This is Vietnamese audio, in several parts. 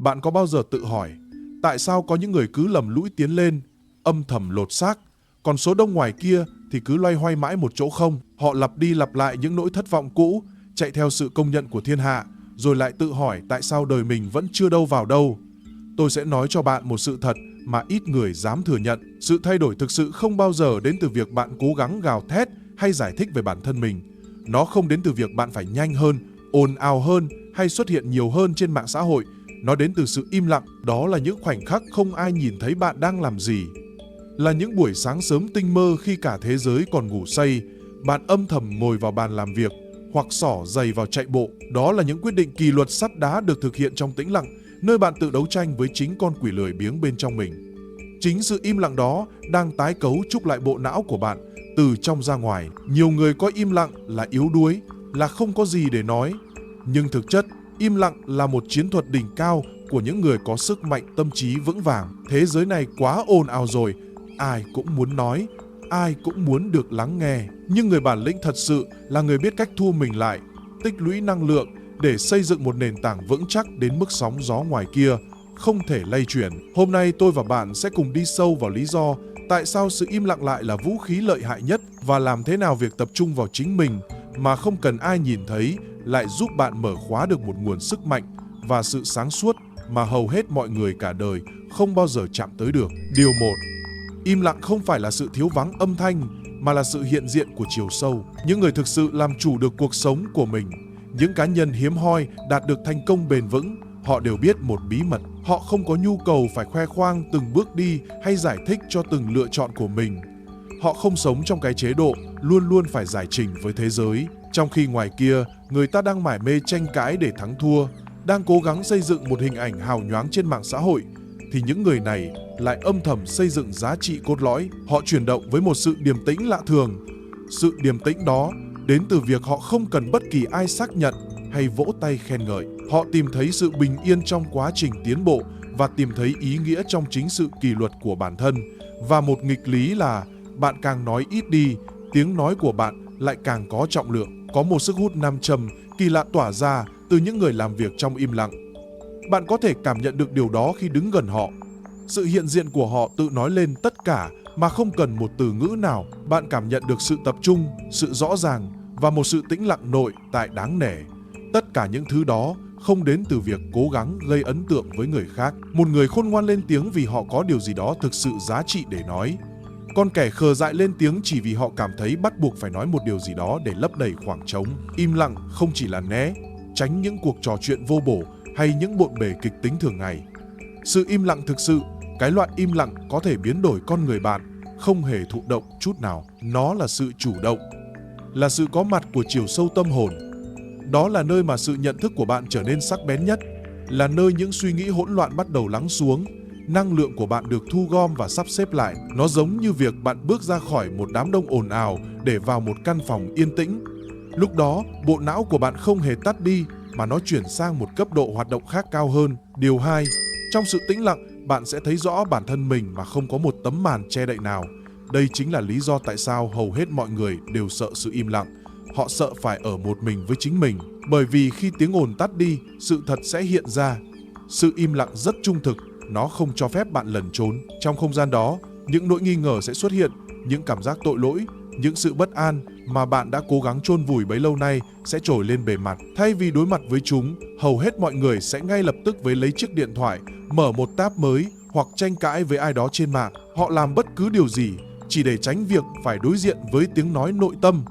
Bạn có bao giờ tự hỏi, tại sao có những người cứ lầm lũi tiến lên, âm thầm lột xác, còn số đông ngoài kia thì cứ loay hoay mãi một chỗ không? Họ lặp đi lặp lại những nỗi thất vọng cũ, chạy theo sự công nhận của thiên hạ, rồi lại tự hỏi tại sao đời mình vẫn chưa đâu vào đâu. Tôi sẽ nói cho bạn một sự thật mà ít người dám thừa nhận. Sự thay đổi thực sự không bao giờ đến từ việc bạn cố gắng gào thét hay giải thích về bản thân mình. Nó không đến từ việc bạn phải nhanh hơn, ồn ào hơn hay xuất hiện nhiều hơn trên mạng xã hội. Nó đến từ sự im lặng. Đó là những khoảnh khắc không ai nhìn thấy bạn đang làm gì. Là những buổi sáng sớm tinh mơ khi cả thế giới còn ngủ say, bạn âm thầm ngồi vào bàn làm việc hoặc xỏ giày vào chạy bộ. Đó là những quyết định kỷ luật sắt đá được thực hiện trong tĩnh lặng, nơi bạn tự đấu tranh với chính con quỷ lười biếng bên trong mình. Chính sự im lặng đó đang tái cấu trúc lại bộ não của bạn từ trong ra ngoài. Nhiều người coi im lặng là yếu đuối, là không có gì để nói. Nhưng thực chất, im lặng là một chiến thuật đỉnh cao của những người có sức mạnh tâm trí vững vàng. Thế giới này quá ồn ào rồi, ai cũng muốn nói, ai cũng muốn được lắng nghe. Nhưng người bản lĩnh thật sự là người biết cách thu mình lại, tích lũy năng lượng để xây dựng một nền tảng vững chắc đến mức sóng gió ngoài kia không thể lay chuyển. Hôm nay tôi và bạn sẽ cùng đi sâu vào lý do tại sao sự im lặng lại là vũ khí lợi hại nhất và làm thế nào việc tập trung vào chính mình mà không cần ai nhìn thấy lại giúp bạn mở khóa được một nguồn sức mạnh và sự sáng suốt mà hầu hết mọi người cả đời không bao giờ chạm tới được. Điều 1. Im lặng không phải là sự thiếu vắng âm thanh mà là sự hiện diện của chiều sâu. Những người thực sự làm chủ được cuộc sống của mình, những cá nhân hiếm hoi đạt được thành công bền vững, họ đều biết một bí mật. Họ không có nhu cầu phải khoe khoang từng bước đi hay giải thích cho từng lựa chọn của mình. Họ không sống trong cái chế độ luôn luôn phải giải trình với thế giới. Trong khi ngoài kia, người ta đang mải mê tranh cãi để thắng thua, đang cố gắng xây dựng một hình ảnh hào nhoáng trên mạng xã hội, thì những người này lại âm thầm xây dựng giá trị cốt lõi. Họ chuyển động với một sự điềm tĩnh lạ thường. Sự điềm tĩnh đó đến từ việc họ không cần bất kỳ ai xác nhận hay vỗ tay khen ngợi. Họ tìm thấy sự bình yên trong quá trình tiến bộ và tìm thấy ý nghĩa trong chính sự kỷ luật của bản thân. Và một nghịch lý là bạn càng nói ít đi, tiếng nói của bạn lại càng có trọng lượng. Có một sức hút nam châm kỳ lạ tỏa ra từ những người làm việc trong im lặng. Bạn có thể cảm nhận được điều đó khi đứng gần họ. Sự hiện diện của họ tự nói lên tất cả mà không cần một từ ngữ nào. Bạn cảm nhận được sự tập trung, sự rõ ràng và một sự tĩnh lặng nội tại đáng nể. Tất cả những thứ đó không đến từ việc cố gắng gây ấn tượng với người khác. Một người khôn ngoan lên tiếng vì họ có điều gì đó thực sự giá trị để nói. Còn kẻ khờ dại lên tiếng chỉ vì họ cảm thấy bắt buộc phải nói một điều gì đó để lấp đầy khoảng trống. Im lặng không chỉ là né, tránh những cuộc trò chuyện vô bổ hay những bộn bề kịch tính thường ngày. Sự im lặng thực sự, cái loại im lặng có thể biến đổi con người bạn, không hề thụ động chút nào. Nó là sự chủ động, là sự có mặt của chiều sâu tâm hồn. Đó là nơi mà sự nhận thức của bạn trở nên sắc bén nhất, là nơi những suy nghĩ hỗn loạn bắt đầu lắng xuống, năng lượng của bạn được thu gom và sắp xếp lại. Nó giống như việc bạn bước ra khỏi một đám đông ồn ào để vào một căn phòng yên tĩnh. Lúc đó, bộ não của bạn không hề tắt đi mà nó chuyển sang một cấp độ hoạt động khác cao hơn. Điều 2, trong sự tĩnh lặng, bạn sẽ thấy rõ bản thân mình mà không có một tấm màn che đậy nào. Đây chính là lý do tại sao hầu hết mọi người đều sợ sự im lặng. Họ sợ phải ở một mình với chính mình, bởi vì khi tiếng ồn tắt đi, sự thật sẽ hiện ra. Sự im lặng rất trung thực, nó không cho phép bạn lẩn trốn. Trong không gian đó, những nỗi nghi ngờ sẽ xuất hiện, những cảm giác tội lỗi, những sự bất an mà bạn đã cố gắng chôn vùi bấy lâu nay sẽ trồi lên bề mặt. Thay vì đối mặt với chúng, hầu hết mọi người sẽ ngay lập tức lấy chiếc điện thoại, mở một tab mới hoặc tranh cãi với ai đó trên mạng. Họ làm bất cứ điều gì chỉ để tránh việc phải đối diện với tiếng nói nội tâm.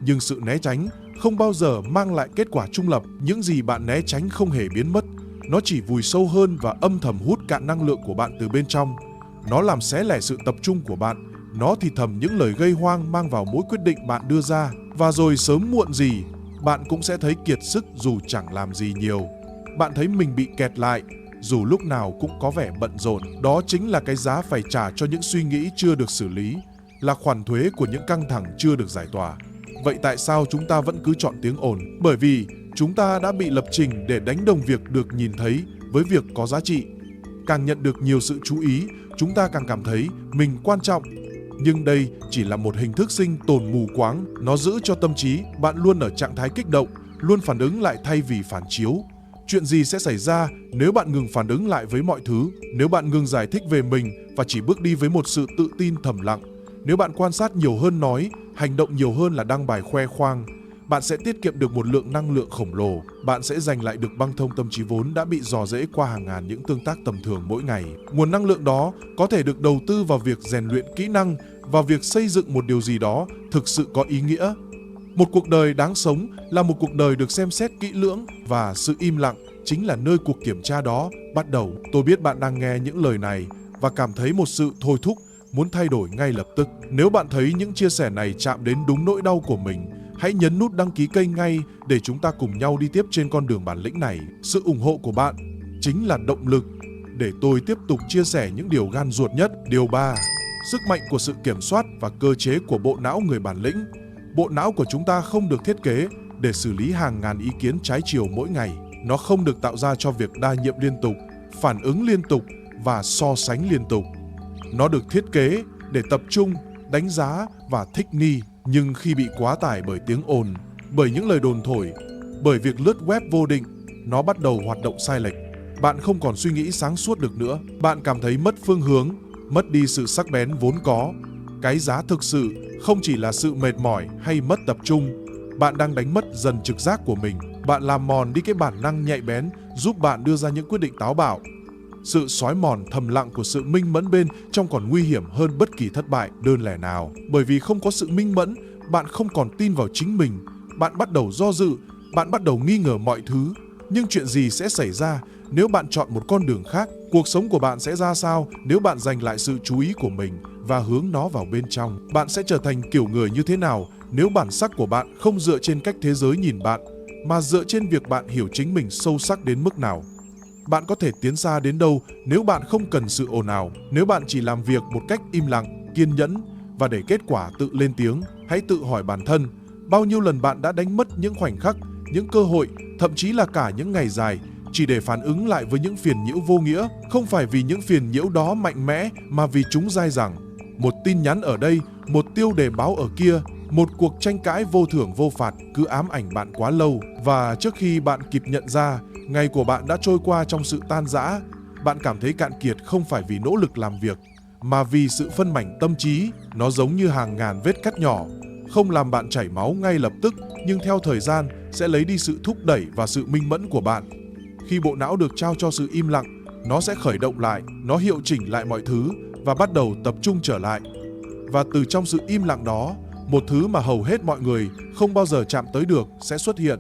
Nhưng sự né tránh không bao giờ mang lại kết quả trung lập. Những gì bạn né tránh không hề biến mất. Nó chỉ vùi sâu hơn và âm thầm hút cạn năng lượng của bạn từ bên trong. Nó làm xé lẻ sự tập trung của bạn. Nó thì thầm những lời gây hoang mang vào mỗi quyết định bạn đưa ra. Và rồi sớm muộn gì, bạn cũng sẽ thấy kiệt sức dù chẳng làm gì nhiều. Bạn thấy mình bị kẹt lại, dù lúc nào cũng có vẻ bận rộn. Đó chính là cái giá phải trả cho những suy nghĩ chưa được xử lý, là khoản thuế của những căng thẳng chưa được giải tỏa. Vậy tại sao chúng ta vẫn cứ chọn tiếng ồn? Bởi vì chúng ta đã bị lập trình để đánh đồng việc được nhìn thấy với việc có giá trị. Càng nhận được nhiều sự chú ý, chúng ta càng cảm thấy mình quan trọng. Nhưng đây chỉ là một hình thức sinh tồn mù quáng. Nó giữ cho tâm trí bạn luôn ở trạng thái kích động, luôn phản ứng lại thay vì phản chiếu. Chuyện gì sẽ xảy ra nếu bạn ngừng phản ứng lại với mọi thứ? Nếu bạn ngừng giải thích về mình và chỉ bước đi với một sự tự tin thầm lặng? Nếu bạn quan sát nhiều hơn nói, hành động nhiều hơn là đăng bài khoe khoang, bạn sẽ tiết kiệm được một lượng năng lượng khổng lồ. Bạn sẽ giành lại được băng thông tâm trí vốn đã bị rò rễ qua hàng ngàn những tương tác tầm thường mỗi ngày. Nguồn năng lượng đó có thể được đầu tư vào việc rèn luyện kỹ năng, vào việc xây dựng một điều gì đó thực sự có ý nghĩa. Một cuộc đời đáng sống là một cuộc đời được xem xét kỹ lưỡng, và sự im lặng chính là nơi cuộc kiểm tra đó bắt đầu. Tôi biết bạn đang nghe những lời này và cảm thấy một sự thôi thúc muốn thay đổi ngay lập tức. Nếu bạn thấy những chia sẻ này chạm đến đúng nỗi đau của mình, hãy nhấn nút đăng ký kênh ngay để chúng ta cùng nhau đi tiếp trên con đường bản lĩnh này. Sự ủng hộ của bạn chính là động lực để tôi tiếp tục chia sẻ những điều gan ruột nhất. Điều 3. Sức mạnh của sự kiểm soát và cơ chế của bộ não người bản lĩnh. Bộ não của chúng ta không được thiết kế để xử lý hàng ngàn ý kiến trái chiều mỗi ngày. Nó không được tạo ra cho việc đa nhiệm liên tục, phản ứng liên tục và so sánh liên tục. Nó được thiết kế để tập trung, đánh giá và thích nghi. Nhưng khi bị quá tải bởi tiếng ồn, bởi những lời đồn thổi, bởi việc lướt web vô định, nó bắt đầu hoạt động sai lệch. Bạn không còn suy nghĩ sáng suốt được nữa. Bạn cảm thấy mất phương hướng, mất đi sự sắc bén vốn có. Cái giá thực sự không chỉ là sự mệt mỏi hay mất tập trung. Bạn đang đánh mất dần trực giác của mình. Bạn làm mòn đi cái bản năng nhạy bén giúp bạn đưa ra những quyết định táo bạo. Sự xói mòn thầm lặng của sự minh mẫn bên trong còn nguy hiểm hơn bất kỳ thất bại đơn lẻ nào. Bởi vì không có sự minh mẫn, bạn không còn tin vào chính mình. Bạn bắt đầu do dự, bạn bắt đầu nghi ngờ mọi thứ. Nhưng chuyện gì sẽ xảy ra nếu bạn chọn một con đường khác? Cuộc sống của bạn sẽ ra sao nếu bạn dành lại sự chú ý của mình và hướng nó vào bên trong? Bạn sẽ trở thành kiểu người như thế nào nếu bản sắc của bạn không dựa trên cách thế giới nhìn bạn, mà dựa trên việc bạn hiểu chính mình sâu sắc đến mức nào? Bạn có thể tiến xa đến đâu nếu bạn không cần sự ồn ào, nếu bạn chỉ làm việc một cách im lặng, kiên nhẫn và để kết quả tự lên tiếng? Hãy tự hỏi bản thân, bao nhiêu lần bạn đã đánh mất những khoảnh khắc, những cơ hội, thậm chí là cả những ngày dài chỉ để phản ứng lại với những phiền nhiễu vô nghĩa, không phải vì những phiền nhiễu đó mạnh mẽ mà vì chúng dai dẳng. Một tin nhắn ở đây, một tiêu đề báo ở kia, một cuộc tranh cãi vô thưởng vô phạt cứ ám ảnh bạn quá lâu, và trước khi bạn kịp nhận ra, ngày của bạn đã trôi qua trong sự tan rã. Bạn cảm thấy cạn kiệt không phải vì nỗ lực làm việc, mà vì sự phân mảnh tâm trí. Nó giống như hàng ngàn vết cắt nhỏ, không làm bạn chảy máu ngay lập tức, nhưng theo thời gian sẽ lấy đi sự thúc đẩy và sự minh mẫn của bạn. Khi bộ não được trao cho sự im lặng, nó sẽ khởi động lại, nó hiệu chỉnh lại mọi thứ và bắt đầu tập trung trở lại. Và từ trong sự im lặng đó, một thứ mà hầu hết mọi người không bao giờ chạm tới được sẽ xuất hiện.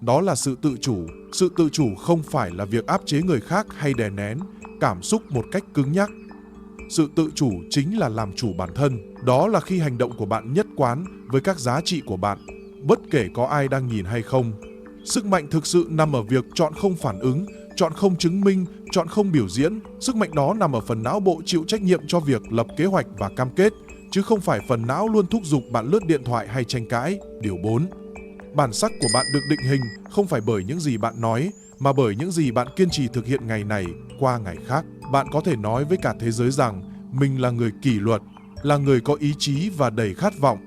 Đó là sự tự chủ. Sự tự chủ không phải là việc áp chế người khác hay đè nén cảm xúc một cách cứng nhắc. Sự tự chủ chính là làm chủ bản thân. Đó là khi hành động của bạn nhất quán với các giá trị của bạn, bất kể có ai đang nhìn hay không. Sức mạnh thực sự nằm ở việc chọn không phản ứng, chọn không chứng minh, chọn không biểu diễn. Sức mạnh đó nằm ở phần não bộ chịu trách nhiệm cho việc lập kế hoạch và cam kết, chứ không phải phần não luôn thúc giục bạn lướt điện thoại hay tranh cãi. Điều 4. Bản sắc của bạn được định hình không phải bởi những gì bạn nói, mà bởi những gì bạn kiên trì thực hiện ngày này qua ngày khác. Bạn có thể nói với cả thế giới rằng mình là người kỷ luật, là người có ý chí và đầy khát vọng.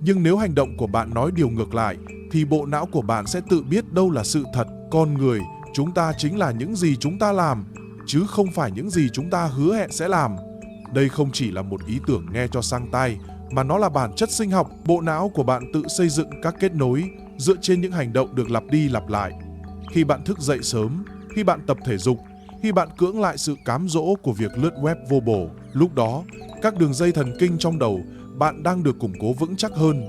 Nhưng nếu hành động của bạn nói điều ngược lại, thì bộ não của bạn sẽ tự biết đâu là sự thật. Con người, chúng ta chính là những gì chúng ta làm, chứ không phải những gì chúng ta hứa hẹn sẽ làm. Đây không chỉ là một ý tưởng nghe cho sang tai, mà nó là bản chất sinh học. Bộ não của bạn tự xây dựng các kết nối dựa trên những hành động được lặp đi lặp lại. Khi bạn thức dậy sớm, khi bạn tập thể dục, khi bạn cưỡng lại sự cám dỗ của việc lướt web vô bổ, lúc đó, các đường dây thần kinh trong đầu bạn đang được củng cố vững chắc hơn.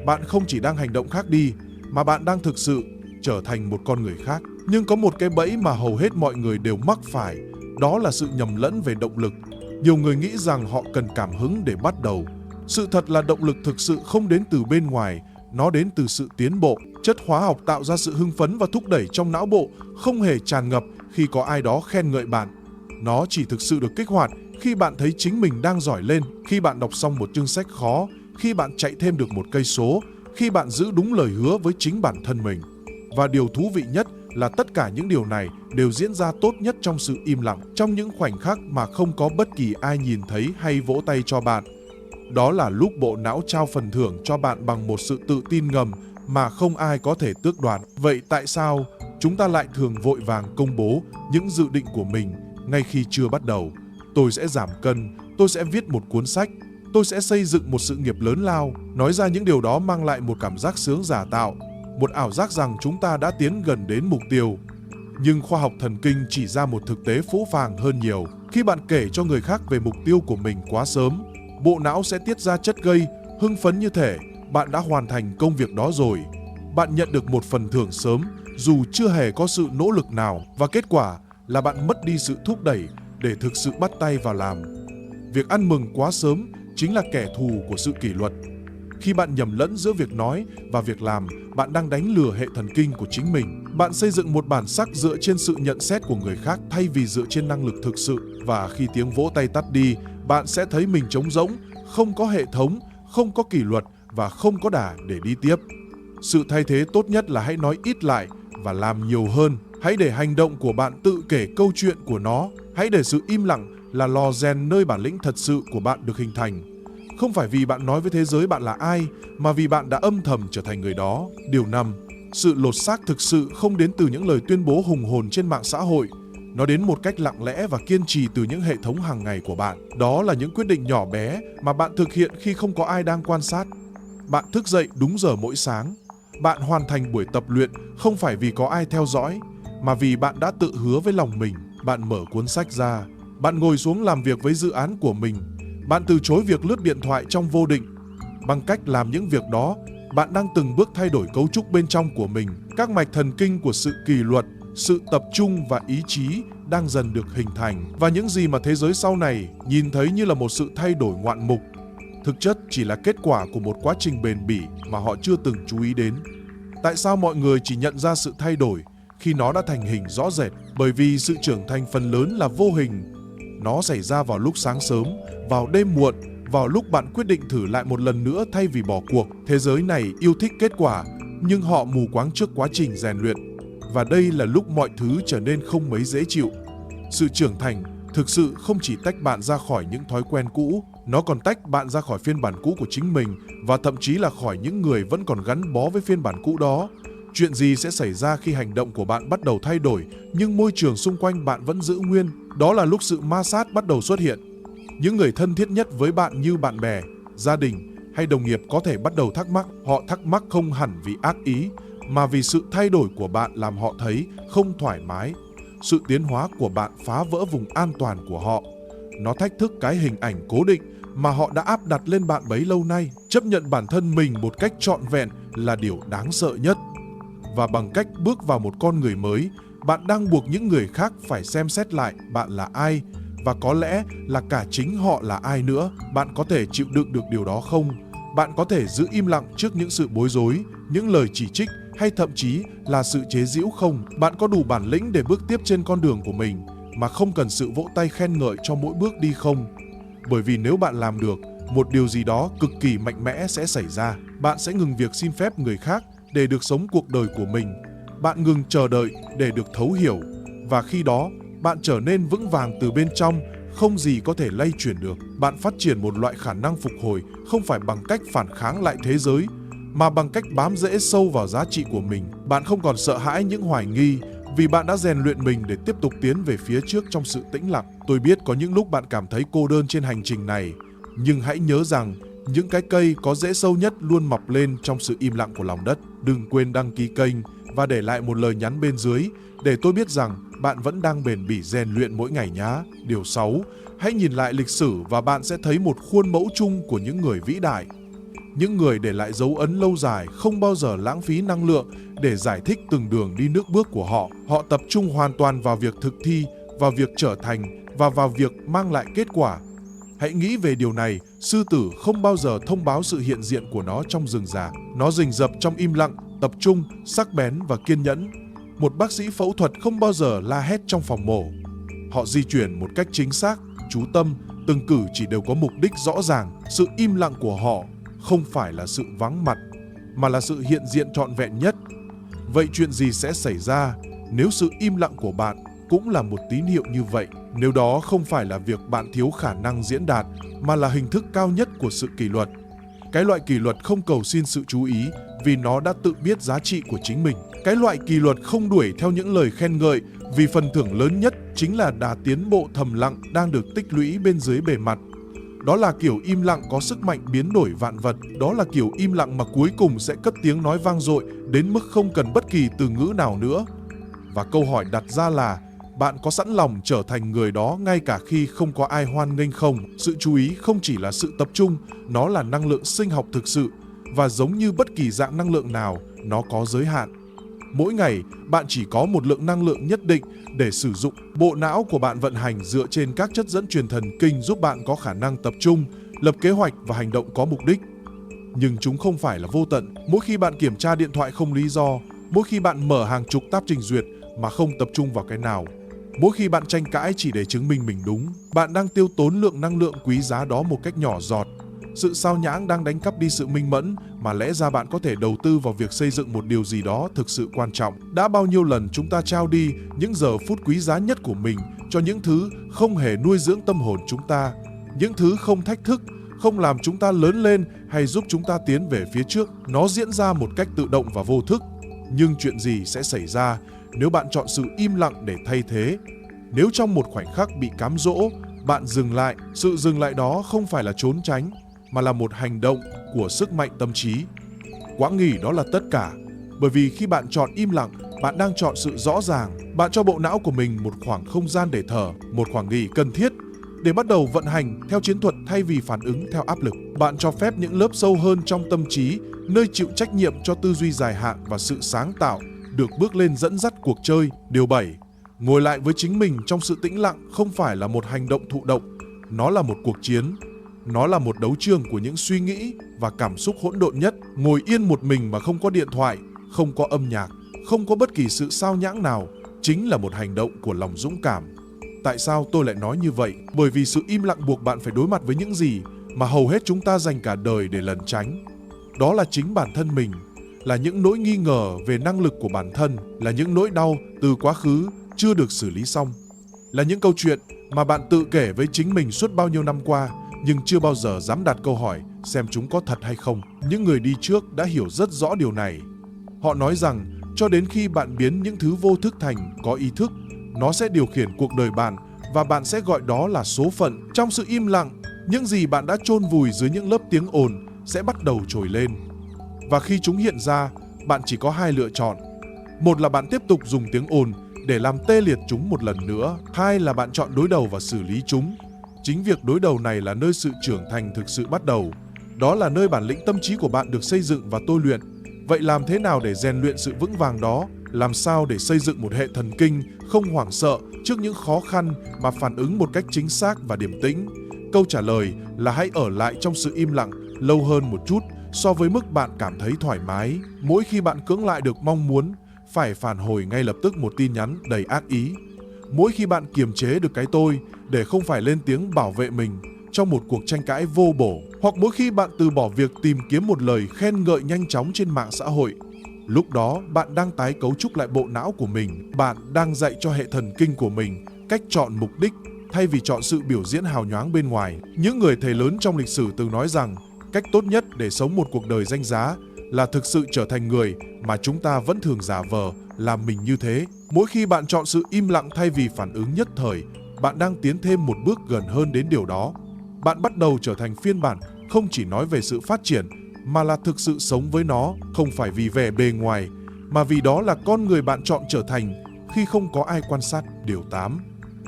Bạn không chỉ đang hành động khác đi, mà bạn đang thực sự trở thành một con người khác. Nhưng có một cái bẫy mà hầu hết mọi người đều mắc phải, đó là sự nhầm lẫn về động lực. Nhiều người nghĩ rằng họ cần cảm hứng để bắt đầu. Sự thật là động lực thực sự không đến từ bên ngoài, nó đến từ sự tiến bộ. Chất hóa học tạo ra sự hưng phấn và thúc đẩy trong não bộ không hề tràn ngập khi có ai đó khen ngợi bạn. Nó chỉ thực sự được kích hoạt khi bạn thấy chính mình đang giỏi lên, khi bạn đọc xong một chương sách khó, khi bạn chạy thêm được một cây số, khi bạn giữ đúng lời hứa với chính bản thân mình. Và điều thú vị nhất là tất cả những điều này đều diễn ra tốt nhất trong sự im lặng, trong những khoảnh khắc mà không có bất kỳ ai nhìn thấy hay vỗ tay cho bạn. Đó là lúc bộ não trao phần thưởng cho bạn bằng một sự tự tin ngầm mà không ai có thể tước đoạt. Vậy tại sao chúng ta lại thường vội vàng công bố những dự định của mình ngay khi chưa bắt đầu. Tôi sẽ giảm cân, tôi sẽ viết một cuốn sách, tôi sẽ xây dựng một sự nghiệp lớn lao. Nói ra những điều đó mang lại một cảm giác sướng giả tạo, một ảo giác rằng chúng ta đã tiến gần đến mục tiêu. Nhưng khoa học thần kinh chỉ ra một thực tế phũ phàng hơn nhiều. Khi bạn kể cho người khác về mục tiêu của mình quá sớm, bộ não sẽ tiết ra chất gây hưng phấn như thể bạn đã hoàn thành công việc đó rồi. Bạn nhận được một phần thưởng sớm dù chưa hề có sự nỗ lực nào, và kết quả là bạn mất đi sự thúc đẩy để thực sự bắt tay vào làm. Việc ăn mừng quá sớm chính là kẻ thù của sự kỷ luật. Khi bạn nhầm lẫn giữa việc nói và việc làm, bạn đang đánh lừa hệ thần kinh của chính mình. Bạn xây dựng một bản sắc dựa trên sự nhận xét của người khác thay vì dựa trên năng lực thực sự. Và khi tiếng vỗ tay tắt đi, bạn sẽ thấy mình trống rỗng, không có hệ thống, không có kỷ luật và không có đà để đi tiếp. Sự thay thế tốt nhất là hãy nói ít lại và làm nhiều hơn. Hãy để hành động của bạn tự kể câu chuyện của nó. Hãy để sự im lặng là lò rèn nơi bản lĩnh thật sự của bạn được hình thành. Không phải vì bạn nói với thế giới bạn là ai, mà vì bạn đã âm thầm trở thành người đó. Điều 5. Sự lột xác thực sự không đến từ những lời tuyên bố hùng hồn trên mạng xã hội. Nó đến một cách lặng lẽ và kiên trì từ những hệ thống hàng ngày của bạn. Đó là những quyết định nhỏ bé mà bạn thực hiện khi không có ai đang quan sát. Bạn thức dậy đúng giờ mỗi sáng. Bạn hoàn thành buổi tập luyện không phải vì có ai theo dõi, mà vì bạn đã tự hứa với lòng mình. Bạn mở cuốn sách ra. Bạn ngồi xuống làm việc với dự án của mình. Bạn từ chối việc lướt điện thoại trong vô định. Bằng cách làm những việc đó, bạn đang từng bước thay đổi cấu trúc bên trong của mình. Các mạch thần kinh của sự kỷ luật, sự tập trung và ý chí đang dần được hình thành. Và những gì mà thế giới sau này nhìn thấy như là một sự thay đổi ngoạn mục, thực chất chỉ là kết quả của một quá trình bền bỉ mà họ chưa từng chú ý đến. Tại sao mọi người chỉ nhận ra sự thay đổi khi nó đã thành hình rõ rệt? Bởi vì sự trưởng thành phần lớn là vô hình. Nó xảy ra vào lúc sáng sớm, vào đêm muộn, vào lúc bạn quyết định thử lại một lần nữa thay vì bỏ cuộc. Thế giới này yêu thích kết quả, nhưng họ mù quáng trước quá trình rèn luyện. Và đây là lúc mọi thứ trở nên không mấy dễ chịu. Sự trưởng thành thực sự không chỉ tách bạn ra khỏi những thói quen cũ, nó còn tách bạn ra khỏi phiên bản cũ của chính mình và thậm chí là khỏi những người vẫn còn gắn bó với phiên bản cũ đó. Chuyện gì sẽ xảy ra khi hành động của bạn bắt đầu thay đổi nhưng môi trường xung quanh bạn vẫn giữ nguyên? Đó là lúc sự ma sát bắt đầu xuất hiện. Những người thân thiết nhất với bạn như bạn bè, gia đình hay đồng nghiệp có thể bắt đầu thắc mắc. Họ thắc mắc không hẳn vì ác ý, mà vì sự thay đổi của bạn làm họ thấy không thoải mái. Sự tiến hóa của bạn phá vỡ vùng an toàn của họ. Nó thách thức cái hình ảnh cố định mà họ đã áp đặt lên bạn bấy lâu nay. Chấp nhận bản thân mình một cách trọn vẹn là điều đáng sợ nhất. Và bằng cách bước vào một con người mới, bạn đang buộc những người khác phải xem xét lại bạn là ai, và có lẽ là cả chính họ là ai nữa. Bạn có thể chịu đựng được điều đó không? Bạn có thể giữ im lặng trước những sự bối rối, những lời chỉ trích hay thậm chí là sự chế giễu không? Bạn có đủ bản lĩnh để bước tiếp trên con đường của mình mà không cần sự vỗ tay khen ngợi cho mỗi bước đi không? Bởi vì nếu bạn làm được, một điều gì đó cực kỳ mạnh mẽ sẽ xảy ra. Bạn sẽ ngừng việc xin phép người khác để được sống cuộc đời của mình. Bạn ngừng chờ đợi để được thấu hiểu. Và khi đó, bạn trở nên vững vàng từ bên trong, không gì có thể lay chuyển được. Bạn phát triển một loại khả năng phục hồi không phải bằng cách phản kháng lại thế giới, mà bằng cách bám rễ sâu vào giá trị của mình. Bạn không còn sợ hãi những hoài nghi, vì bạn đã rèn luyện mình để tiếp tục tiến về phía trước trong sự tĩnh lặng. Tôi biết có những lúc bạn cảm thấy cô đơn trên hành trình này, nhưng hãy nhớ rằng những cái cây có rễ sâu nhất luôn mọc lên trong sự im lặng của lòng đất. Đừng quên đăng ký kênh và để lại một lời nhắn bên dưới để tôi biết rằng bạn vẫn đang bền bỉ rèn luyện mỗi ngày nhá. Điều 6, hãy nhìn lại lịch sử và bạn sẽ thấy một khuôn mẫu chung của những người vĩ đại. Những người để lại dấu ấn lâu dài không bao giờ lãng phí năng lượng để giải thích từng đường đi nước bước của họ. Họ tập trung hoàn toàn vào việc thực thi, vào việc trở thành và vào việc mang lại kết quả. Hãy nghĩ về điều này, sư tử không bao giờ thông báo sự hiện diện của nó trong rừng già. Nó rình rập trong im lặng, tập trung, sắc bén và kiên nhẫn. Một bác sĩ phẫu thuật không bao giờ la hét trong phòng mổ. Họ di chuyển một cách chính xác, chú tâm, từng cử chỉ đều có mục đích rõ ràng. Sự im lặng của họ không phải là sự vắng mặt, mà là sự hiện diện trọn vẹn nhất. Vậy chuyện gì sẽ xảy ra nếu sự im lặng của bạn cũng là một tín hiệu như vậy? Nếu đó không phải là việc bạn thiếu khả năng diễn đạt, mà là hình thức cao nhất của sự kỷ luật, Cái loại kỷ luật không cầu xin sự chú ý vì nó đã tự biết giá trị của chính mình. Cái loại kỷ luật không đuổi theo những lời khen ngợi vì phần thưởng lớn nhất chính là đà tiến bộ thầm lặng đang được tích lũy bên dưới bề mặt. Đó là kiểu im lặng có sức mạnh biến đổi vạn vật. Đó là kiểu im lặng mà cuối cùng sẽ cất tiếng nói vang dội đến mức không cần bất kỳ từ ngữ nào nữa. Và câu hỏi đặt ra là bạn có sẵn lòng trở thành người đó ngay cả khi không có ai hoan nghênh không? Sự chú ý không chỉ là sự tập trung, nó là năng lượng sinh học thực sự. Và giống như bất kỳ dạng năng lượng nào, nó có giới hạn. Mỗi ngày, bạn chỉ có một lượng năng lượng nhất định để sử dụng. Bộ não của bạn vận hành dựa trên các chất dẫn truyền thần kinh giúp bạn có khả năng tập trung, lập kế hoạch và hành động có mục đích. Nhưng chúng không phải là vô tận. Mỗi khi bạn kiểm tra điện thoại không lý do, mỗi khi bạn mở hàng chục tab trình duyệt mà không tập trung vào cái nào, mỗi khi bạn tranh cãi chỉ để chứng minh mình đúng, bạn đang tiêu tốn lượng năng lượng quý giá đó một cách nhỏ giọt. Sự sao nhãng đang đánh cắp đi sự minh mẫn mà lẽ ra bạn có thể đầu tư vào việc xây dựng một điều gì đó thực sự quan trọng. Đã bao nhiêu lần chúng ta trao đi những giờ phút quý giá nhất của mình cho những thứ không hề nuôi dưỡng tâm hồn chúng ta, những thứ không thách thức, không làm chúng ta lớn lên hay giúp chúng ta tiến về phía trước. Nó diễn ra một cách tự động và vô thức. Nhưng chuyện gì sẽ xảy ra nếu bạn chọn sự im lặng để thay thế? Nếu trong một khoảnh khắc bị cám dỗ, bạn dừng lại, sự dừng lại đó không phải là trốn tránh, mà là một hành động của sức mạnh tâm trí. Quãng nghỉ đó là tất cả, bởi vì khi bạn chọn im lặng, bạn đang chọn sự rõ ràng. Bạn cho bộ não của mình một khoảng không gian để thở, một khoảng nghỉ cần thiết để bắt đầu vận hành theo chiến thuật thay vì phản ứng theo áp lực. Bạn cho phép những lớp sâu hơn trong tâm trí, nơi chịu trách nhiệm cho tư duy dài hạn và sự sáng tạo, được bước lên dẫn dắt cuộc chơi. Điều 7. Ngồi lại với chính mình trong sự tĩnh lặng không phải là một hành động thụ động, nó là một cuộc chiến. Nó là một đấu trường của những suy nghĩ và cảm xúc hỗn độn nhất. Ngồi yên một mình mà không có điện thoại, không có âm nhạc, không có bất kỳ sự sao nhãng nào, chính là một hành động của lòng dũng cảm. Tại sao tôi lại nói như vậy? Bởi vì sự im lặng buộc bạn phải đối mặt với những gì mà hầu hết chúng ta dành cả đời để lẩn tránh. Đó là chính bản thân mình, là những nỗi nghi ngờ về năng lực của bản thân, là những nỗi đau từ quá khứ chưa được xử lý xong, là những câu chuyện mà bạn tự kể với chính mình suốt bao nhiêu năm qua, nhưng chưa bao giờ dám đặt câu hỏi xem chúng có thật hay không. Những người đi trước đã hiểu rất rõ điều này. Họ nói rằng cho đến khi bạn biến những thứ vô thức thành có ý thức, nó sẽ điều khiển cuộc đời bạn và bạn sẽ gọi đó là số phận. Trong sự im lặng, những gì bạn đã chôn vùi dưới những lớp tiếng ồn sẽ bắt đầu trồi lên. Và khi chúng hiện ra, bạn chỉ có hai lựa chọn. Một là bạn tiếp tục dùng tiếng ồn để làm tê liệt chúng một lần nữa. Hai là bạn chọn đối đầu và xử lý chúng. Chính việc đối đầu này là nơi sự trưởng thành thực sự bắt đầu. Đó là nơi bản lĩnh tâm trí của bạn được xây dựng và tôi luyện. Vậy làm thế nào để rèn luyện sự vững vàng đó? Làm sao để xây dựng một hệ thần kinh không hoảng sợ trước những khó khăn mà phản ứng một cách chính xác và điềm tĩnh? Câu trả lời là hãy ở lại trong sự im lặng lâu hơn một chút so với mức bạn cảm thấy thoải mái. Mỗi khi bạn cưỡng lại được mong muốn, phải phản hồi ngay lập tức một tin nhắn đầy ác ý. Mỗi khi bạn kiềm chế được cái tôi để không phải lên tiếng bảo vệ mình trong một cuộc tranh cãi vô bổ, hoặc mỗi khi bạn từ bỏ việc tìm kiếm một lời khen ngợi nhanh chóng trên mạng xã hội, lúc đó bạn đang tái cấu trúc lại bộ não của mình. Bạn đang dạy cho hệ thần kinh của mình cách chọn mục đích thay vì chọn sự biểu diễn hào nhoáng bên ngoài. Những người thầy lớn trong lịch sử từng nói rằng cách tốt nhất để sống một cuộc đời danh giá là thực sự trở thành người mà chúng ta vẫn thường giả vờ làm mình như thế. Mỗi khi bạn chọn sự im lặng thay vì phản ứng nhất thời, bạn đang tiến thêm một bước gần hơn đến điều đó. Bạn bắt đầu trở thành phiên bản không chỉ nói về sự phát triển, mà là thực sự sống với nó, không phải vì vẻ bề ngoài, mà vì đó là con người bạn chọn trở thành khi không có ai quan sát. Điều 8.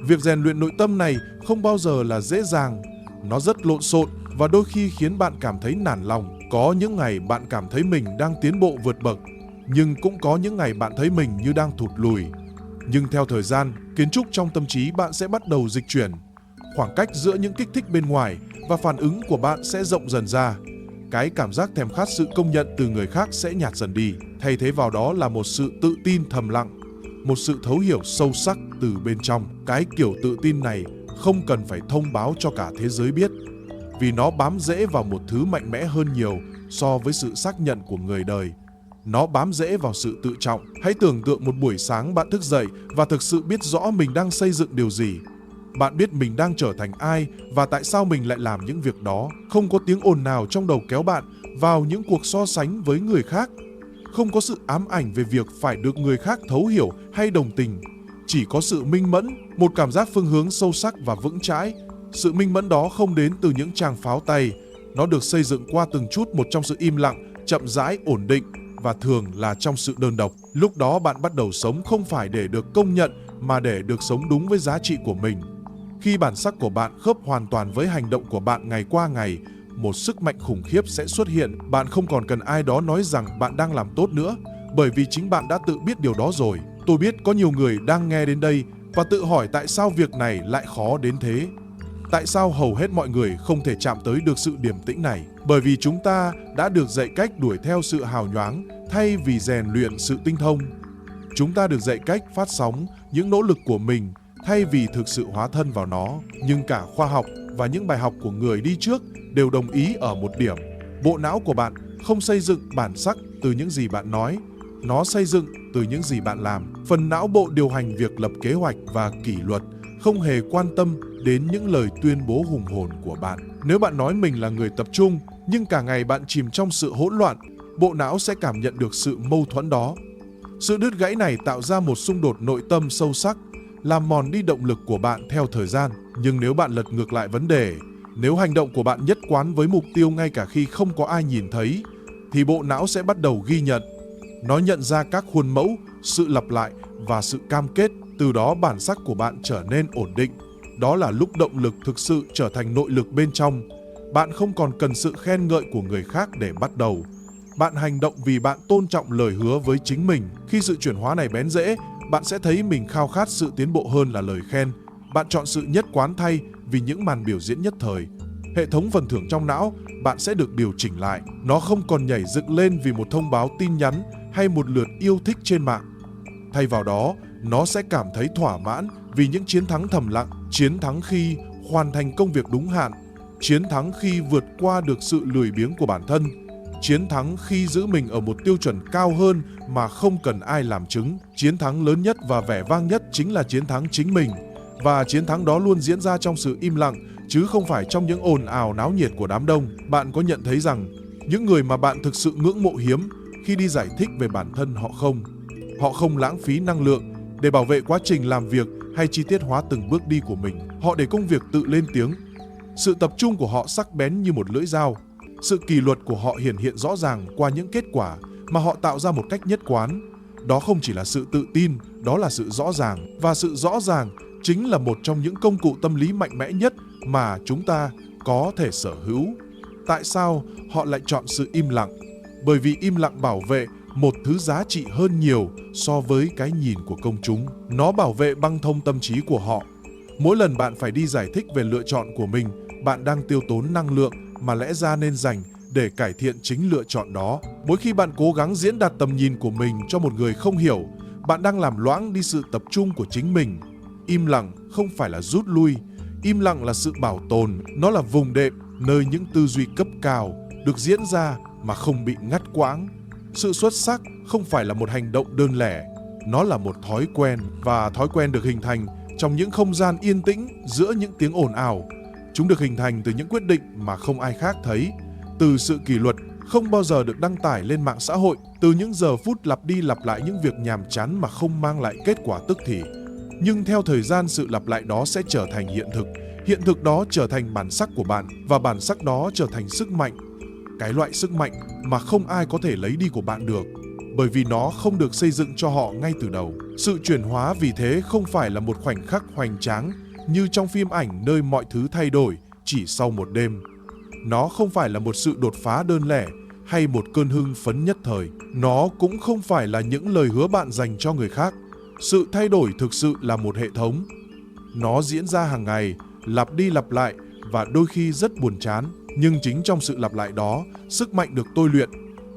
Việc rèn luyện nội tâm này không bao giờ là dễ dàng. Nó rất lộn xộn và đôi khi khiến bạn cảm thấy nản lòng. Có những ngày bạn cảm thấy mình đang tiến bộ vượt bậc, nhưng cũng có những ngày bạn thấy mình như đang thụt lùi. Nhưng theo thời gian, kiến trúc trong tâm trí bạn sẽ bắt đầu dịch chuyển. Khoảng cách giữa những kích thích bên ngoài và phản ứng của bạn sẽ rộng dần ra. Cái cảm giác thèm khát sự công nhận từ người khác sẽ nhạt dần đi. Thay thế vào đó là một sự tự tin thầm lặng, một sự thấu hiểu sâu sắc từ bên trong. Cái kiểu tự tin này không cần phải thông báo cho cả thế giới biết, vì nó bám rễ vào một thứ mạnh mẽ hơn nhiều so với sự xác nhận của người đời. Nó bám rễ vào sự tự trọng. Hãy tưởng tượng một buổi sáng bạn thức dậy và thực sự biết rõ mình đang xây dựng điều gì. Bạn biết mình đang trở thành ai và tại sao mình lại làm những việc đó. Không có tiếng ồn nào trong đầu kéo bạn vào những cuộc so sánh với người khác. Không có sự ám ảnh về việc phải được người khác thấu hiểu hay đồng tình. Chỉ có sự minh mẫn, một cảm giác phương hướng sâu sắc và vững chãi. Sự minh mẫn đó không đến từ những tràng pháo tay. Nó được xây dựng qua từng chút một trong sự im lặng, chậm rãi, ổn định và thường là trong sự đơn độc. Lúc đó bạn bắt đầu sống không phải để được công nhận mà để được sống đúng với giá trị của mình. Khi bản sắc của bạn khớp hoàn toàn với hành động của bạn ngày qua ngày, một sức mạnh khủng khiếp sẽ xuất hiện. Bạn không còn cần ai đó nói rằng bạn đang làm tốt nữa, bởi vì chính bạn đã tự biết điều đó rồi. Tôi biết có nhiều người đang nghe đến đây và tự hỏi tại sao việc này lại khó đến thế. Tại sao hầu hết mọi người không thể chạm tới được sự điềm tĩnh này? Bởi vì chúng ta đã được dạy cách đuổi theo sự hào nhoáng thay vì rèn luyện sự tinh thông. Chúng ta được dạy cách phát sóng những nỗ lực của mình thay vì thực sự hóa thân vào nó. Nhưng cả khoa học và những bài học của người đi trước đều đồng ý ở một điểm. Bộ não của bạn không xây dựng bản sắc từ những gì bạn nói, nó xây dựng từ những gì bạn làm. Phần não bộ điều hành việc lập kế hoạch và kỷ luật, không hề quan tâm đến những lời tuyên bố hùng hồn của bạn. Nếu bạn nói mình là người tập trung, nhưng cả ngày bạn chìm trong sự hỗn loạn, bộ não sẽ cảm nhận được sự mâu thuẫn đó. Sự đứt gãy này tạo ra một xung đột nội tâm sâu sắc, làm mòn đi động lực của bạn theo thời gian. Nhưng nếu bạn lật ngược lại vấn đề, nếu hành động của bạn nhất quán với mục tiêu ngay cả khi không có ai nhìn thấy, thì bộ não sẽ bắt đầu ghi nhận. Nó nhận ra các khuôn mẫu, sự lặp lại và sự cam kết. Từ đó bản sắc của bạn trở nên ổn định. Đó là lúc động lực thực sự trở thành nội lực bên trong. Bạn không còn cần sự khen ngợi của người khác để bắt đầu. Bạn hành động vì bạn tôn trọng lời hứa với chính mình. Khi sự chuyển hóa này bén rễ, bạn sẽ thấy mình khao khát sự tiến bộ hơn là lời khen. Bạn chọn sự nhất quán thay vì những màn biểu diễn nhất thời. Hệ thống phần thưởng trong não bạn sẽ được điều chỉnh lại. Nó không còn nhảy dựng lên vì một thông báo tin nhắn hay một lượt yêu thích trên mạng. Thay vào đó, nó sẽ cảm thấy thỏa mãn vì những chiến thắng thầm lặng, chiến thắng khi hoàn thành công việc đúng hạn, chiến thắng khi vượt qua được sự lười biếng của bản thân, chiến thắng khi giữ mình ở một tiêu chuẩn cao hơn mà không cần ai làm chứng. Chiến thắng lớn nhất và vẻ vang nhất chính là chiến thắng chính mình. Và chiến thắng đó luôn diễn ra trong sự im lặng, chứ không phải trong những ồn ào náo nhiệt của đám đông. Bạn có nhận thấy rằng những người mà bạn thực sự ngưỡng mộ hiếm khi đi giải thích về bản thân họ không? Họ không lãng phí năng lượng để bảo vệ quá trình làm việc hay chi tiết hóa từng bước đi của mình. Họ để công việc tự lên tiếng. Sự tập trung của họ sắc bén như một lưỡi dao. Sự kỷ luật của họ hiển hiện rõ ràng qua những kết quả mà họ tạo ra một cách nhất quán. Đó không chỉ là sự tự tin, đó là sự rõ ràng. Và sự rõ ràng chính là một trong những công cụ tâm lý mạnh mẽ nhất mà chúng ta có thể sở hữu. Tại sao họ lại chọn sự im lặng? Bởi vì im lặng bảo vệ một thứ giá trị hơn nhiều so với cái nhìn của công chúng. Nó bảo vệ băng thông tâm trí của họ. Mỗi lần bạn phải đi giải thích về lựa chọn của mình, bạn đang tiêu tốn năng lượng mà lẽ ra nên dành để cải thiện chính lựa chọn đó. Mỗi khi bạn cố gắng diễn đạt tầm nhìn của mình cho một người không hiểu, bạn đang làm loãng đi sự tập trung của chính mình. Im lặng không phải là rút lui, im lặng là sự bảo tồn, nó là vùng đệm nơi những tư duy cấp cao được diễn ra mà không bị ngắt quãng. Sự xuất sắc không phải là một hành động đơn lẻ, nó là một thói quen, và thói quen được hình thành trong những không gian yên tĩnh giữa những tiếng ồn ào. Chúng được hình thành từ những quyết định mà không ai khác thấy, từ sự kỷ luật không bao giờ được đăng tải lên mạng xã hội, từ những giờ phút lặp đi lặp lại những việc nhàm chán mà không mang lại kết quả tức thì. Nhưng theo thời gian, sự lặp lại đó sẽ trở thành hiện thực. Hiện thực đó trở thành bản sắc của bạn, và bản sắc đó trở thành sức mạnh. Cái loại sức mạnh mà không ai có thể lấy đi của bạn được, bởi vì nó không được xây dựng cho họ ngay từ đầu. Sự chuyển hóa vì thế không phải là một khoảnh khắc hoành tráng như trong phim ảnh nơi mọi thứ thay đổi chỉ sau một đêm. Nó không phải là một sự đột phá đơn lẻ hay một cơn hưng phấn nhất thời. Nó cũng không phải là những lời hứa bạn dành cho người khác. Sự thay đổi thực sự là một hệ thống. Nó diễn ra hàng ngày, lặp đi lặp lại và đôi khi rất buồn chán. Nhưng chính trong sự lặp lại đó, sức mạnh được tôi luyện.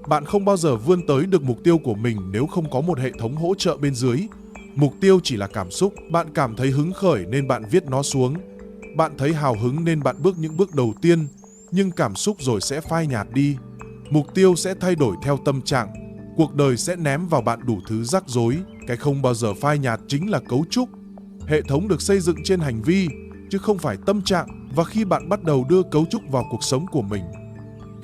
Bạn không bao giờ vươn tới được mục tiêu của mình nếu không có một hệ thống hỗ trợ bên dưới. Mục tiêu chỉ là cảm xúc. Bạn cảm thấy hứng khởi nên bạn viết nó xuống. Bạn thấy hào hứng nên bạn bước những bước đầu tiên. Nhưng cảm xúc rồi sẽ phai nhạt đi. Mục tiêu sẽ thay đổi theo tâm trạng. Cuộc đời sẽ ném vào bạn đủ thứ rắc rối. Cái không bao giờ phai nhạt chính là cấu trúc. Hệ thống được xây dựng trên hành vi, chứ không phải tâm trạng. Và khi bạn bắt đầu đưa cấu trúc vào cuộc sống của mình,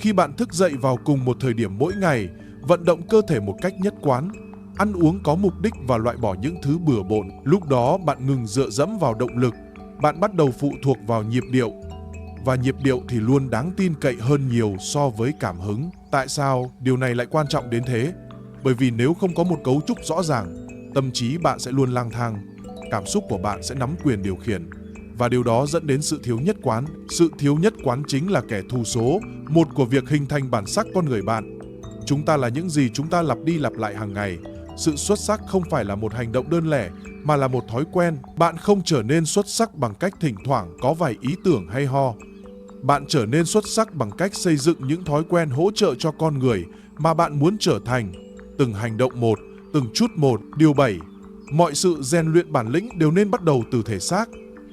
Khi bạn thức dậy vào cùng một thời điểm mỗi ngày, vận động cơ thể một cách nhất quán, ăn uống có mục đích và loại bỏ những thứ bừa bộn, lúc đó bạn ngừng dựa dẫm vào động lực, bạn bắt đầu phụ thuộc vào nhịp điệu. Và nhịp điệu thì luôn đáng tin cậy hơn nhiều so với cảm hứng. Tại sao điều này lại quan trọng đến thế? Bởi vì nếu không có một cấu trúc rõ ràng, tâm trí bạn sẽ luôn lang thang, cảm xúc của bạn sẽ nắm quyền điều khiển. Và điều đó dẫn đến sự thiếu nhất quán. Sự thiếu nhất quán chính là kẻ thù số một của việc hình thành bản sắc con người bạn. Chúng ta là những gì chúng ta lặp đi lặp lại hàng ngày. Sự xuất sắc không phải là một hành động đơn lẻ, mà là một thói quen. Bạn không trở nên xuất sắc bằng cách thỉnh thoảng có vài ý tưởng hay ho. Bạn trở nên xuất sắc bằng cách xây dựng những thói quen hỗ trợ cho con người mà bạn muốn trở thành. Từng hành động một, từng chút một. Điều 7. Mọi sự rèn luyện bản lĩnh đều nên bắt đầu từ thể xác.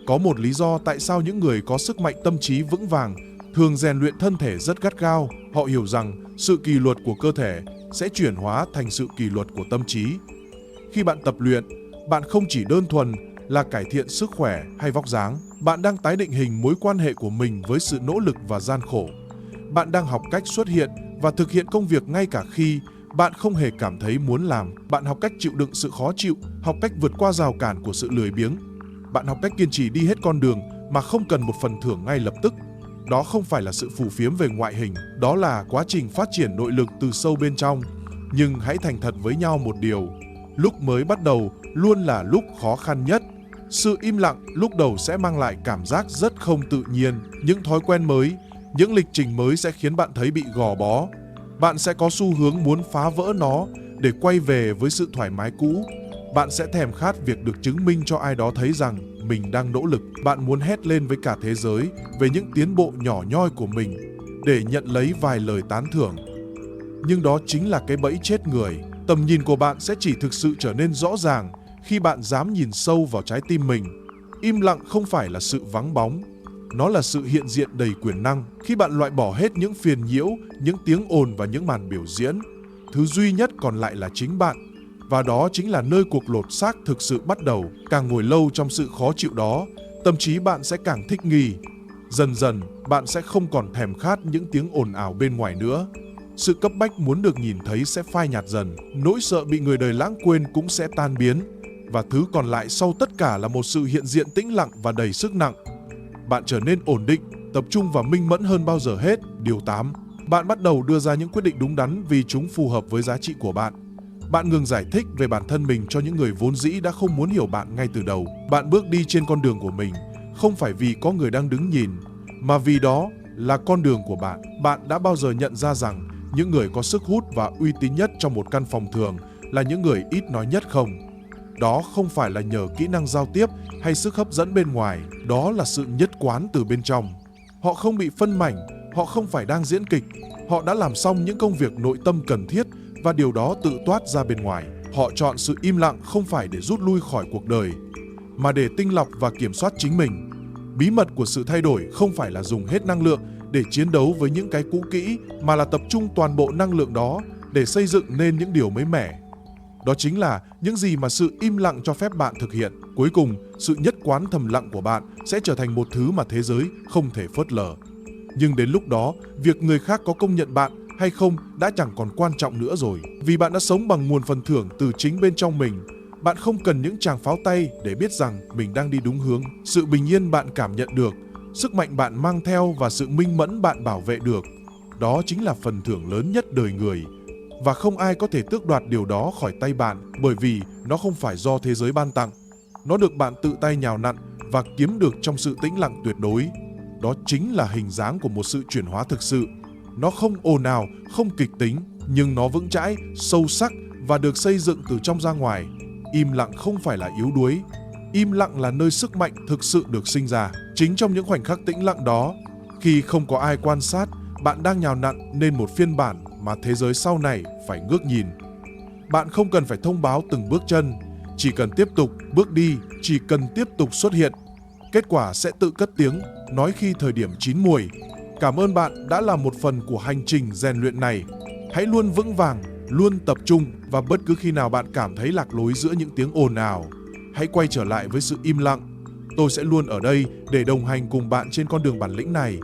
Có một lý do tại sao những người có sức mạnh tâm trí vững vàng thường rèn luyện thân thể rất gắt gao. Họ hiểu rằng sự kỷ luật của cơ thể sẽ chuyển hóa thành sự kỷ luật của tâm trí. Khi bạn tập luyện, bạn không chỉ đơn thuần là cải thiện sức khỏe hay vóc dáng, bạn đang tái định hình mối quan hệ của mình với sự nỗ lực và gian khổ. Bạn đang học cách xuất hiện và thực hiện công việc ngay cả khi bạn không hề cảm thấy muốn làm. Bạn học cách chịu đựng sự khó chịu, học cách vượt qua rào cản của sự lười biếng. Bạn học cách kiên trì đi hết con đường mà không cần một phần thưởng ngay lập tức. Đó không phải là sự phù phiếm về ngoại hình, đó là quá trình phát triển nội lực từ sâu bên trong. Nhưng hãy thành thật với nhau một điều, lúc mới bắt đầu luôn là lúc khó khăn nhất. Sự im lặng lúc đầu sẽ mang lại cảm giác rất không tự nhiên. Những thói quen mới, những lịch trình mới sẽ khiến bạn thấy bị gò bó. Bạn sẽ có xu hướng muốn phá vỡ nó để quay về với sự thoải mái cũ. Bạn sẽ thèm khát việc được chứng minh cho ai đó thấy rằng mình đang nỗ lực. Bạn muốn hét lên với cả thế giới về những tiến bộ nhỏ nhoi của mình để nhận lấy vài lời tán thưởng. Nhưng đó chính là cái bẫy chết người. Tầm nhìn của bạn sẽ chỉ thực sự trở nên rõ ràng khi bạn dám nhìn sâu vào trái tim mình. Im lặng không phải là sự vắng bóng, nó là sự hiện diện đầy quyền năng. Khi bạn loại bỏ hết những phiền nhiễu, những tiếng ồn và những màn biểu diễn, thứ duy nhất còn lại là chính bạn. Và đó chính là nơi cuộc lột xác thực sự bắt đầu. Càng ngồi lâu trong sự khó chịu đó, tâm trí bạn sẽ càng thích nghi. Dần dần, bạn sẽ không còn thèm khát những tiếng ồn ào bên ngoài nữa. Sự cấp bách muốn được nhìn thấy sẽ phai nhạt dần. Nỗi sợ bị người đời lãng quên cũng sẽ tan biến. Và thứ còn lại sau tất cả là một sự hiện diện tĩnh lặng và đầy sức nặng. Bạn trở nên ổn định, tập trung và minh mẫn hơn bao giờ hết. Điều 8. Bạn bắt đầu đưa ra những quyết định đúng đắn vì chúng phù hợp với giá trị của bạn. Bạn ngừng giải thích về bản thân mình cho những người vốn dĩ đã không muốn hiểu bạn ngay từ đầu. Bạn bước đi trên con đường của mình, không phải vì có người đang đứng nhìn, mà vì đó là con đường của bạn. Bạn đã bao giờ nhận ra rằng những người có sức hút và uy tín nhất trong một căn phòng thường là những người ít nói nhất không? Đó không phải là nhờ kỹ năng giao tiếp hay sức hấp dẫn bên ngoài, đó là sự nhất quán từ bên trong. Họ không bị phân mảnh, họ không phải đang diễn kịch, họ đã làm xong những công việc nội tâm cần thiết và điều đó tự toát ra bên ngoài. Họ chọn sự im lặng không phải để rút lui khỏi cuộc đời, mà để tinh lọc và kiểm soát chính mình. Bí mật của sự thay đổi không phải là dùng hết năng lượng để chiến đấu với những cái cũ kỹ, mà là tập trung toàn bộ năng lượng đó để xây dựng nên những điều mới mẻ. Đó chính là những gì mà sự im lặng cho phép bạn thực hiện. Cuối cùng, sự nhất quán thầm lặng của bạn sẽ trở thành một thứ mà thế giới không thể phớt lờ. Nhưng đến lúc đó, việc người khác có công nhận bạn hay không đã chẳng còn quan trọng nữa rồi. Vì bạn đã sống bằng nguồn phần thưởng từ chính bên trong mình. Bạn không cần những tràng pháo tay để biết rằng mình đang đi đúng hướng. Sự bình yên bạn cảm nhận được, sức mạnh bạn mang theo và sự minh mẫn bạn bảo vệ được, đó chính là phần thưởng lớn nhất đời người. Và không ai có thể tước đoạt điều đó khỏi tay bạn, bởi vì nó không phải do thế giới ban tặng. Nó được bạn tự tay nhào nặn và kiếm được trong sự tĩnh lặng tuyệt đối. Đó chính là hình dáng của một sự chuyển hóa thực sự. Nó không ồn ào, không kịch tính, nhưng nó vững chãi, sâu sắc và được xây dựng từ trong ra ngoài. Im lặng không phải là yếu đuối. Im lặng là nơi sức mạnh thực sự được sinh ra. Chính trong những khoảnh khắc tĩnh lặng đó, khi không có ai quan sát, bạn đang nhào nặn nên một phiên bản mà thế giới sau này phải ngước nhìn. Bạn không cần phải thông báo từng bước chân, chỉ cần tiếp tục bước đi, chỉ cần tiếp tục xuất hiện. Kết quả sẽ tự cất tiếng, nói khi thời điểm chín muồi. Cảm ơn bạn đã là một phần của hành trình rèn luyện này. Hãy luôn vững vàng, luôn tập trung, và bất cứ khi nào bạn cảm thấy lạc lối giữa những tiếng ồn ào, hãy quay trở lại với sự im lặng. Tôi sẽ luôn ở đây để đồng hành cùng bạn trên con đường bản lĩnh này.